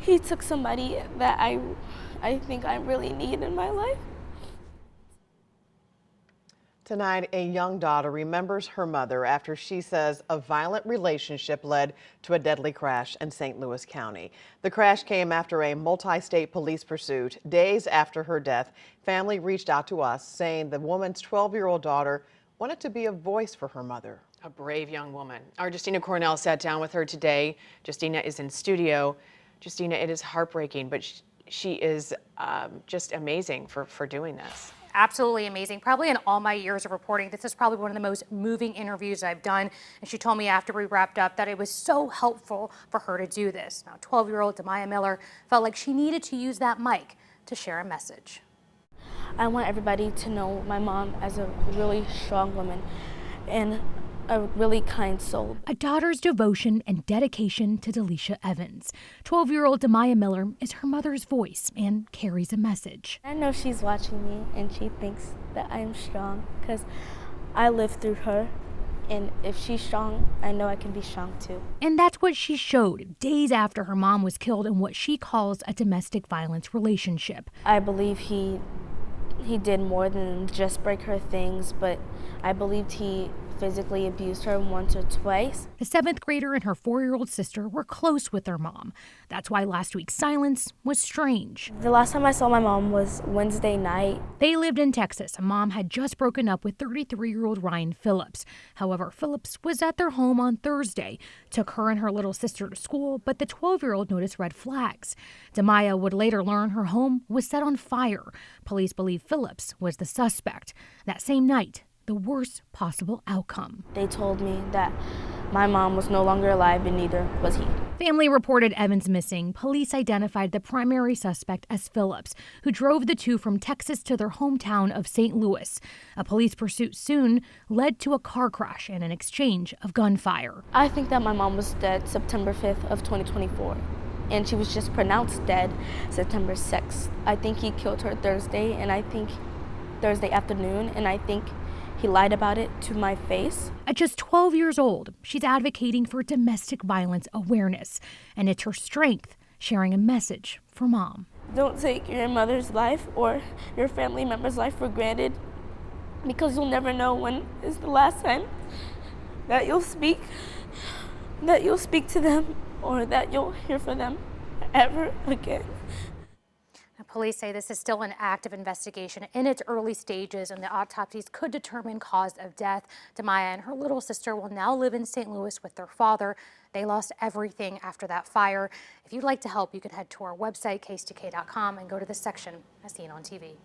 he took somebody that I think I really need in my life. Tonight, a young daughter remembers her mother after she says a violent relationship led to a deadly crash in St. Louis County. The crash came after a multi-state police pursuit. Days after her death, family reached out to us saying the woman's 12-year-old daughter wanted to be a voice for her mother. A brave young woman. Our Justina Cornell sat down with her today. Justina is in studio. Justina, it is heartbreaking, but she is just amazing for doing this. Absolutely amazing. Probably in all my years of reporting, this is probably one of the most moving interviews I've done. And she told me after we wrapped up that it was so helpful for her to do this. Now, 12-year-old Demaya Miller felt like she needed to use that mic to share a message. I want everybody to know my mom as a really strong woman and a really kind soul. A daughter's devotion and dedication to Delisha Evans. 12-year-old Demaya Miller is her mother's voice and carries a message. I know she's watching me and she thinks that I'm strong because I lived through her. And if she's strong, I know I can be strong too. And that's what she showed days after her mom was killed in what she calls a domestic violence relationship. I believe he did more than just break her things, but I believed he physically abused her once or twice. The 7th grader and her 4-year-old sister were close with their mom. That's why last week's silence was strange. The last time I saw my mom was Wednesday night. They lived in Texas. Mom had just broken up with 33-year-old Ryan Phillips. However, Phillips was at their home on Thursday, took her and her little sister to school, but the 12-year-old noticed red flags. Demaya would later learn her home was set on fire. Police believe Phillips was the suspect. That same night, the worst possible outcome. They told me that my mom was no longer alive and neither was he. Family reported Evans missing. Police identified the primary suspect as Phillips, who drove the two from Texas to their hometown of St. Louis. A police pursuit soon led to a car crash and an exchange of gunfire. I think that my mom was dead September 5th of 2024. And she was just pronounced dead September 6th. I think he killed her Thursday afternoon, and I think he lied about it to my face. At just 12 years old, she's advocating for domestic violence awareness, and it's her strength sharing a message for mom. Don't take your mother's life or your family member's life for granted, because you'll never know when is the last time that you'll speak to them or that you'll hear from them ever again. Police say this is still an active investigation in its early stages, and the autopsies could determine cause of death. Demaya and her little sister will now live in St. Louis with their father. They lost everything after that fire. If you'd like to help, you can head to our website, case2k.com, and go to the section as seen on TV.